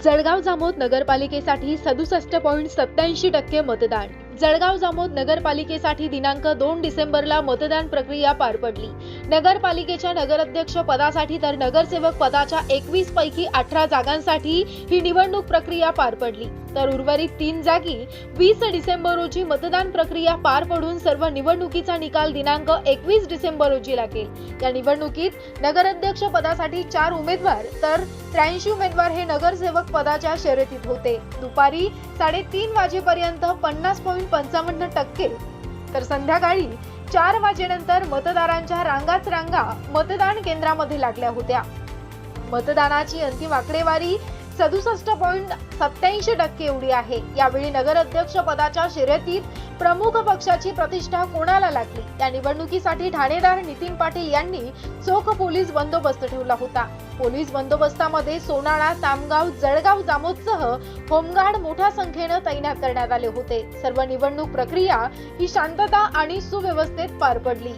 जळगाव जामोद नगरपालिकेसाठी 67.87% मतदान। जळगाव जामोद नगरपालिकेसाठी दिनांक 2 डिसेंबरला मतदान प्रक्रिया पार पडली। नगरपालिकेच्या नगराध्यक्ष पदासाठी तर नगरसेवक पदाच्या 21 पैकी 18 जागांसाठी ही निवडणूक प्रक्रिया पार पडली, तर उर्वरित 3 जागी 20 डिसेंबर रोजी मतदान प्रक्रिया पार पडून सर्व निवडणुकीचा निकाल दिनांक 21 डिसेंबर रोजी लागेल। या निवडणुकीत नगराध्यक्ष पदासाठी 4 उमेदवार तर 83 उमेदवार हे नगरसेवक पदाच्या शर्यतीत होते। दुपारी 3:30 वाजेपर्यंत 50.55% तर संध्याकाळी 4 वाजेनंतर मतदारांच्या रांगाच रांगा मतदान केंद्रामध्ये लागल्या होत्या। मतदानाची अंतिम आकडेवारी 67.87% एवढी आहे। यावेळी नगराध्यक्ष पदाच्या शर्यतीत प्रमुख पक्षाची प्रतिष्ठा कोणाला लागली, या निवडणुकीसाठी ठाणेदार नितीन पाटील यांनी चोख पोलीस बंदोबस्त ठेवला होता। पोलीस बंदोबस्तामध्ये सोनाळा, तामगाव, जळगाव जामोदसह होमगार्ड मोठ्या संख्येने तैनात करण्यात आले होते। सर्व निवडणूक प्रक्रिया ही शांतता आणि सुव्यवस्थेत पार पडली।